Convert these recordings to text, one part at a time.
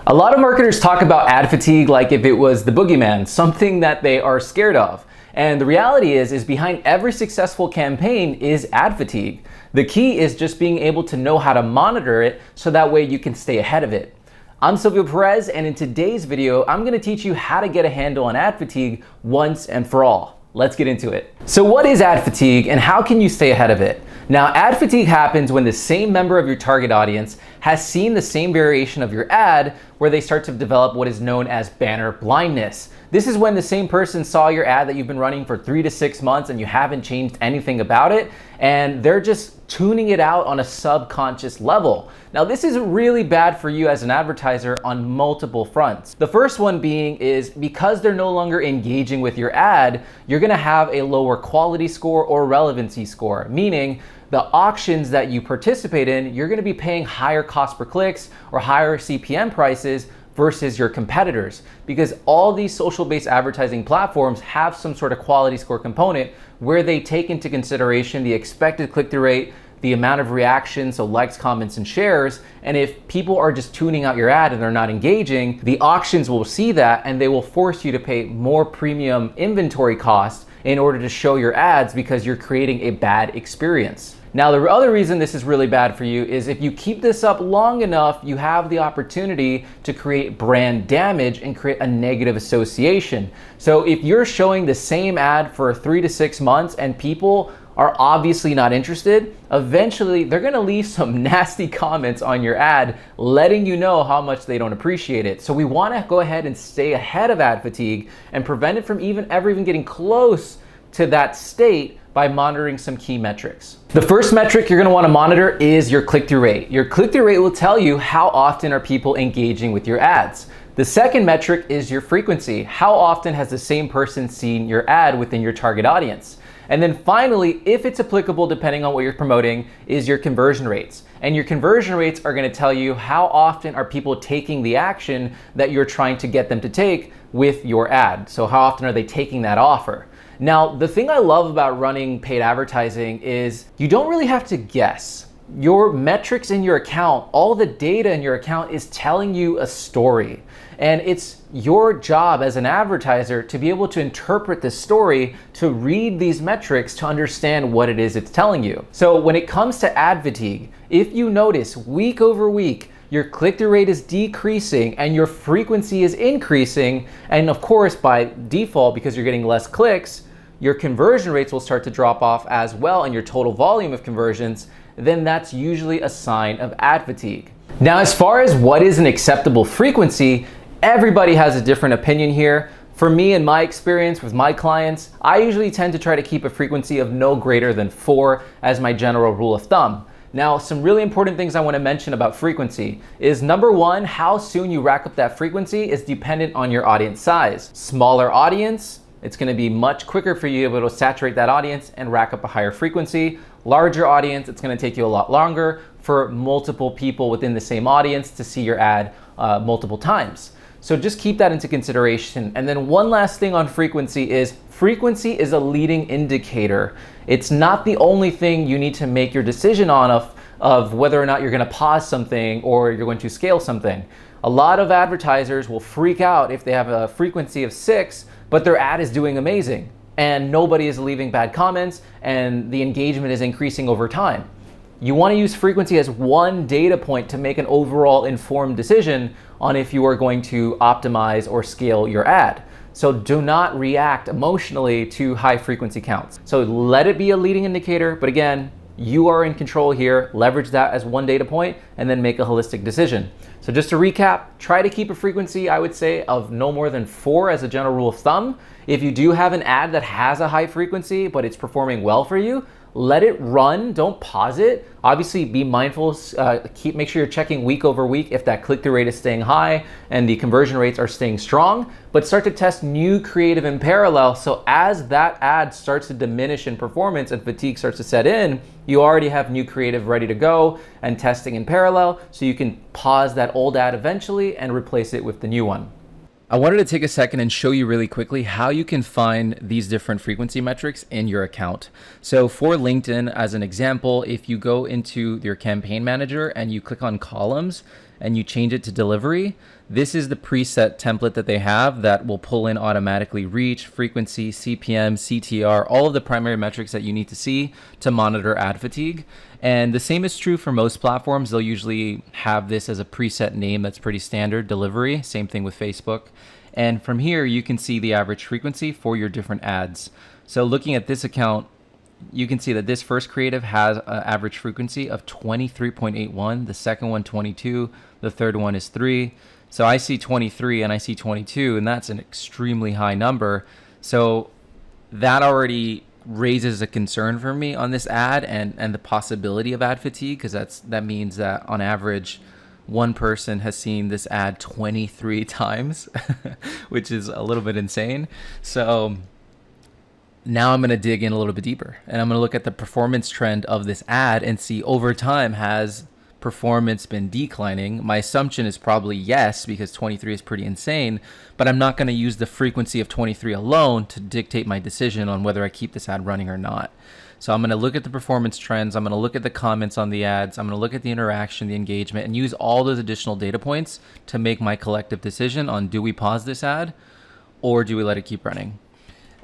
A lot of marketers talk about ad fatigue like if it was the boogeyman, something that they are scared of. And the reality is behind every successful campaign is ad fatigue. The key is just being able to know how to monitor it so that way you can stay ahead of it. I'm Silvio Perez, and in today's video, I'm gonna teach you how to get a handle on ad fatigue once and for all. Let's get into it. So what is ad fatigue and how can you stay ahead of it? Now, ad fatigue happens when the same member of your target audience has seen the same variation of your ad where they start to develop what is known as banner blindness. This is when the same person saw your ad that you've been running for 3 to 6 months and you haven't changed anything about it, and they're just tuning it out on a subconscious level. Now, this is really bad for you as an advertiser on multiple fronts. The first one being is because they're no longer engaging with your ad, you're gonna have a lower quality score or relevancy score, meaning the auctions that you participate in, you're gonna be paying higher cost per clicks or higher CPM prices versus your competitors, because all these social-based advertising platforms have some sort of quality score component where they take into consideration the expected click-through rate, the amount of reactions, so likes, comments, and shares. And if people are just tuning out your ad and they're not engaging, the auctions will see that and they will force you to pay more premium inventory costs in order to show your ads because you're creating a bad experience. Now, the other reason this is really bad for you is if you keep this up long enough, you have the opportunity to create brand damage and create a negative association. So if you're showing the same ad for 3 to 6 months and people are obviously not interested, eventually they're gonna leave some nasty comments on your ad letting you know how much they don't appreciate it. So we wanna go ahead and stay ahead of ad fatigue and prevent it from ever even getting close to that state by monitoring some key metrics. The first metric you're gonna wanna monitor is your click-through rate. Your click-through rate will tell you how often are people engaging with your ads. The second metric is your frequency. How often has the same person seen your ad within your target audience? And then finally, if it's applicable, depending on what you're promoting, is your conversion rates. And your conversion rates are gonna tell you how often are people taking the action that you're trying to get them to take with your ad. So how often are they taking that offer? Now, the thing I love about running paid advertising is you don't really have to guess. Your metrics in your account, all the data in your account is telling you a story. And it's your job as an advertiser to be able to interpret this story, to read these metrics, to understand what it is it's telling you. So when it comes to ad fatigue, if you notice week over week, your click-through rate is decreasing and your frequency is increasing, and of course by default, because you're getting less clicks, your conversion rates will start to drop off as well and your total volume of conversions, then that's usually a sign of ad fatigue. Now, as far as what is an acceptable frequency, everybody has a different opinion here. For me, in my experience with my clients, I usually tend to try to keep a frequency of no greater than 4 as my general rule of thumb. Now, some really important things I want to mention about frequency is number one, how soon you rack up that frequency is dependent on your audience size. Smaller audience, it's going to be much quicker for you to be able to saturate that audience and rack up a higher frequency. Larger audience, it's going to take you a lot longer for multiple people within the same audience to see your ad multiple times. So just keep that into consideration. And then one last thing on frequency is a leading indicator. It's not the only thing you need to make your decision on of whether or not you're going to pause something or you're going to scale something. A lot of advertisers will freak out if they have a frequency of 6, but their ad is doing amazing and nobody is leaving bad comments and the engagement is increasing over time. You want to use frequency as one data point to make an overall informed decision on if you are going to optimize or scale your ad. So do not react emotionally to high frequency counts. So let it be a leading indicator, but again, you are in control here. Leverage that as one data point and then make a holistic decision. So just to recap, try to keep a frequency, I would say, of no more than 4 as a general rule of thumb. If you do have an ad that has a high frequency, but it's performing well for you, let it run, don't pause it. Obviously be mindful, make sure you're checking week over week if that click-through rate is staying high and the conversion rates are staying strong, but start to test new creative in parallel. So as that ad starts to diminish in performance and fatigue starts to set in, you already have new creative ready to go and testing in parallel, so you can pause that old ad eventually and replace it with the new one. I wanted to take a second and show you really quickly how you can find these different frequency metrics in your account. So for LinkedIn, as an example, if you go into your campaign manager and you click on columns, and you change it to delivery, this is the preset template that they have that will pull in automatically reach, frequency, CPM, CTR, all of the primary metrics that you need to see to monitor ad fatigue. And the same is true for most platforms. They'll usually have this as a preset name that's pretty standard, delivery. Same thing with Facebook. And from here, you can see the average frequency for your different ads. So looking at this account, you can see that this first creative has an average frequency of 23.81, the second one 22, the third one is 3. So I see 23 and I see 22, and that's an extremely high number. So that already raises a concern for me on this ad and the possibility of ad fatigue, because that means that on average, one person has seen this ad 23 times, which is a little bit insane. So now I'm going to dig in a little bit deeper, and I'm going to look at the performance trend of this ad and see over time, has performance been declining? My assumption is probably yes, because 23 is pretty insane, but I'm not going to use the frequency of 23 alone to dictate my decision on whether I keep this ad running or not. So I'm going to look at the performance trends. I'm going to look at the comments on the ads. I'm going to look at the interaction, the engagement, and use all those additional data points to make my collective decision on, do we pause this ad or do we let it keep running?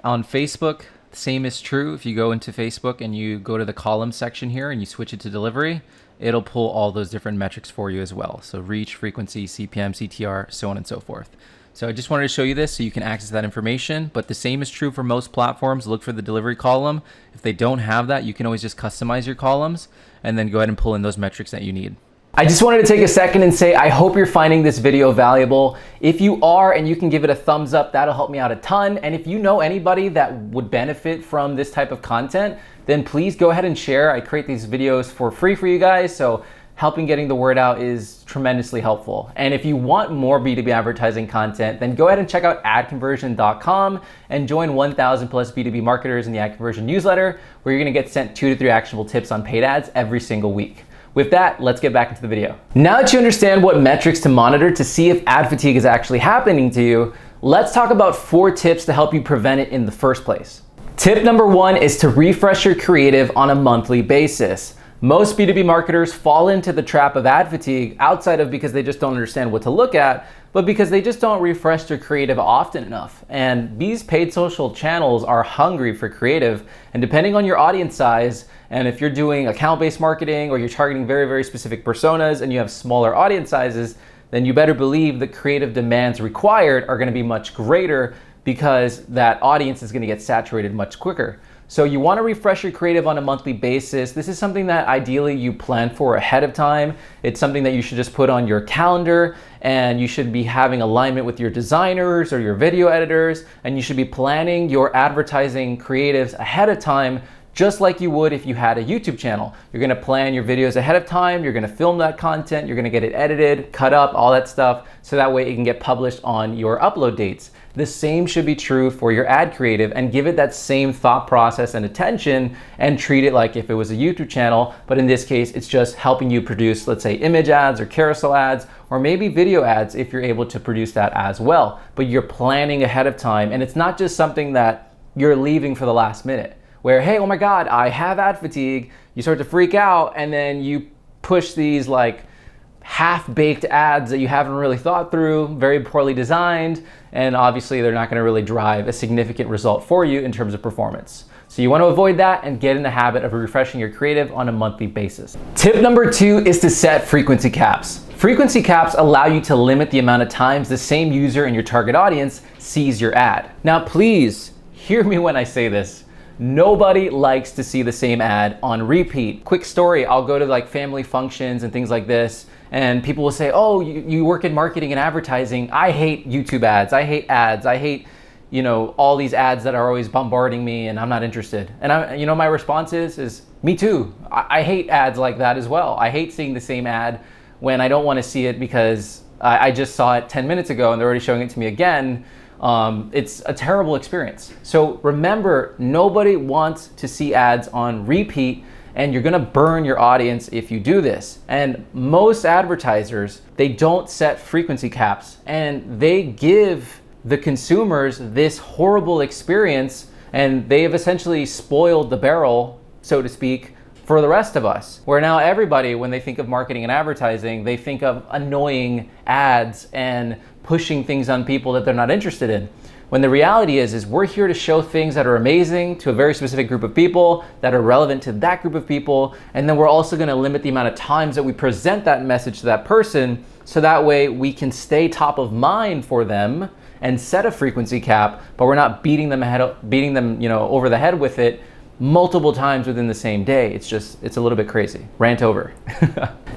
On Facebook, the same is true. If you go into Facebook and you go to the column section here and you switch it to delivery, it'll pull all those different metrics for you as well. So reach, frequency, CPM, CTR, so on and so forth. So I just wanted to show you this so you can access that information, but the same is true for most platforms. Look for the delivery column. If they don't have that, you can always just customize your columns and then go ahead and pull in those metrics that you need. I just wanted to take a second and say, I hope you're finding this video valuable. If you are, and you can give it a thumbs up, that'll help me out a ton. And if you know anybody that would benefit from this type of content, then please go ahead and share. I create these videos for free for you guys, so helping getting the word out is tremendously helpful. And if you want more B2B advertising content, then go ahead and check out AdConversion.com and join 1,000 plus B2B marketers in the AdConversion newsletter, where you're gonna get sent 2 to 3 actionable tips on paid ads every single week. With that, let's get back into the video. Now that you understand what metrics to monitor to see if ad fatigue is actually happening to you, let's talk about 4 tips to help you prevent it in the first place. Tip number 1 is to refresh your creative on a monthly basis. Most B2B marketers fall into the trap of ad fatigue outside of because they just don't understand what to look at, but because they just don't refresh their creative often enough. And these paid social channels are hungry for creative, and depending on your audience size, and if you're doing account-based marketing or you're targeting very, very specific personas and you have smaller audience sizes, then you better believe the creative demands required are gonna be much greater, because that audience is gonna get saturated much quicker. So you wanna refresh your creative on a monthly basis. This is something that ideally you plan for ahead of time. It's something that you should just put on your calendar, and you should be having alignment with your designers or your video editors, and you should be planning your advertising creatives ahead of time, just like you would if you had a YouTube channel. You're gonna plan your videos ahead of time, you're gonna film that content, you're gonna get it edited, cut up, all that stuff, so that way it can get published on your upload dates. The same should be true for your ad creative, and give it that same thought process and attention, and treat it like if it was a YouTube channel, but in this case, it's just helping you produce, let's say, image ads or carousel ads, or maybe video ads if you're able to produce that as well. But you're planning ahead of time, and it's not just something that you're leaving for the last minute, where, hey, oh my God, I have ad fatigue. You start to freak out, and then you push these like half-baked ads that you haven't really thought through, very poorly designed, and obviously they're not gonna really drive a significant result for you in terms of performance. So you wanna avoid that and get in the habit of refreshing your creative on a monthly basis. Tip number 2 is to set frequency caps. Frequency caps allow you to limit the amount of times the same user in your target audience sees your ad. Now, please hear me when I say this. Nobody likes to see the same ad on repeat. Quick story, I'll go to like family functions and things like this, and people will say, oh, you work in marketing and advertising. I hate YouTube ads. I hate ads. I hate, all these ads that are always bombarding me, and I'm not interested. And my response is me too. I hate ads like that as well. I hate seeing the same ad when I don't want to see it because I just saw it 10 minutes ago and they're already showing it to me again. It's a terrible experience. So remember, nobody wants to see ads on repeat, and you're gonna burn your audience if you do this. And most advertisers, they don't set frequency caps, and they give the consumers this horrible experience, and they have essentially spoiled the barrel, so to speak, for the rest of us. Where now everybody, when they think of marketing and advertising, they think of annoying ads and pushing things on people that they're not interested in. When the reality is we're here to show things that are amazing to a very specific group of people, that are relevant to that group of people, and then we're also gonna limit the amount of times that we present that message to that person, so that way we can stay top of mind for them and set a frequency cap, but we're not beating them over the head with it multiple times within the same day. It's a little bit crazy. Rant over.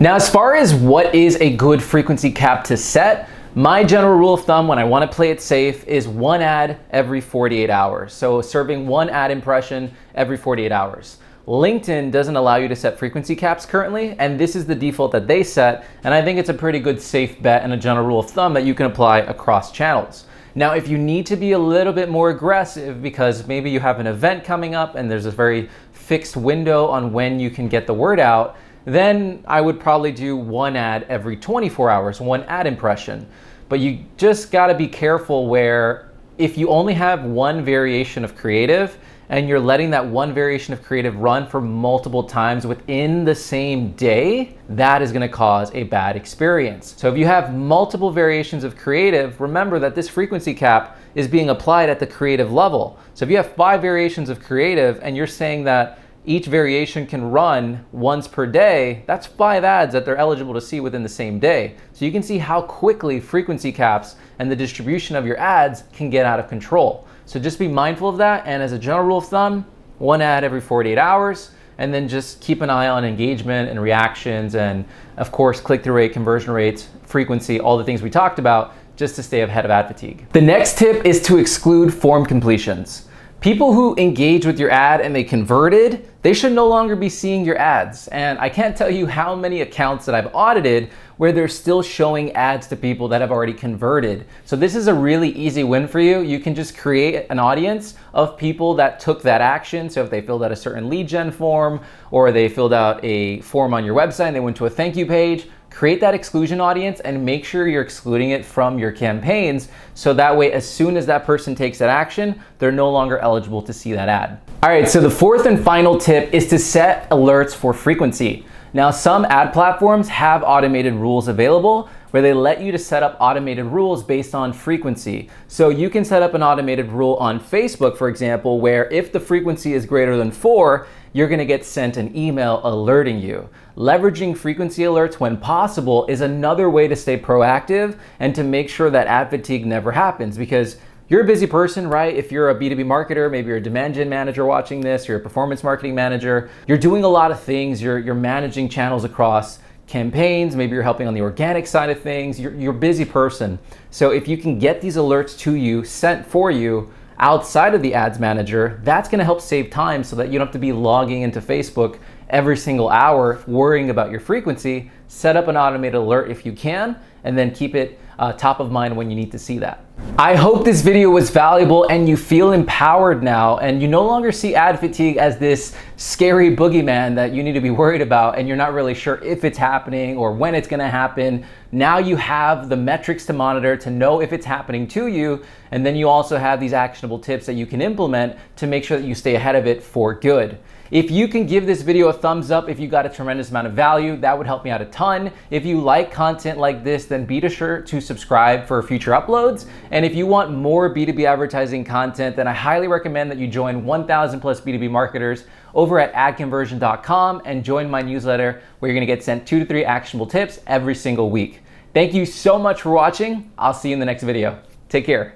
Now, as far as what is a good frequency cap to set, my general rule of thumb when I want to play it safe is 1 ad every 48 hours. So serving 1 ad impression every 48 hours. LinkedIn doesn't allow you to set frequency caps currently, and this is the default that they set, and I think it's a pretty good safe bet and a general rule of thumb that you can apply across channels. Now, if you need to be a little bit more aggressive because maybe you have an event coming up and there's a very fixed window on when you can get the word out, then I would probably do 1 ad every 24 hours, 1 ad impression. But you just gotta be careful where if you only have 1 variation of creative and you're letting that 1 variation of creative run for multiple times within the same day, that is gonna cause a bad experience. So if you have multiple variations of creative, remember that this frequency cap is being applied at the creative level. So if you have 5 variations of creative and you're saying that each variation can run once per day, that's 5 ads that they're eligible to see within the same day. So you can see how quickly frequency caps and the distribution of your ads can get out of control. So just be mindful of that, and as a general rule of thumb, 1 ad every 48 hours, and then just keep an eye on engagement and reactions, and of course click-through rate, conversion rates, frequency, all the things we talked about, just to stay ahead of ad fatigue. The next tip is to exclude form completions. People who engage with your ad and they converted, they should no longer be seeing your ads. And I can't tell you how many accounts that I've audited where they're still showing ads to people that have already converted. So this is a really easy win for you. You can just create an audience of people that took that action. So if they filled out a certain lead gen form, or they filled out a form on your website and they went to a thank you page, create that exclusion audience and make sure you're excluding it from your campaigns, so that way as soon as that person takes that action, they're no longer eligible to see that ad. All right, so the 4th and final tip is to set alerts for frequency. Now, some ad platforms have automated rules available where they let you to set up automated rules based on frequency. So you can set up an automated rule on Facebook, for example, where if the frequency is greater than 4, you're gonna get sent an email alerting you. Leveraging frequency alerts when possible is another way to stay proactive and to make sure that ad fatigue never happens, because you're a busy person, right? If you're a B2B marketer, maybe you're a demand gen manager watching this, you're a performance marketing manager, you're doing a lot of things, you're managing channels across campaigns, maybe you're helping on the organic side of things, you're a busy person. So if you can get these alerts to you, sent for you, outside of the ads manager, that's gonna help save time so that you don't have to be logging into Facebook every single hour worrying about your frequency. Set up an automated alert if you can, and then keep it top of mind when you need to see that. I hope this video was valuable and you feel empowered now, and you no longer see ad fatigue as this scary boogeyman that you need to be worried about and you're not really sure if it's happening or when it's gonna happen. Now you have the metrics to monitor to know if it's happening to you, and then you also have these actionable tips that you can implement to make sure that you stay ahead of it for good. If you can give this video a thumbs up if you got a tremendous amount of value, that would help me out a ton. If you like content like this, then be sure to subscribe for future uploads. And if you want more B2B advertising content, then I highly recommend that you join 1,000 plus B2B marketers over at AdConversion.com and join my newsletter, where you're gonna get sent 2 to 3 actionable tips every single week. Thank you so much for watching. I'll see you in the next video. Take care.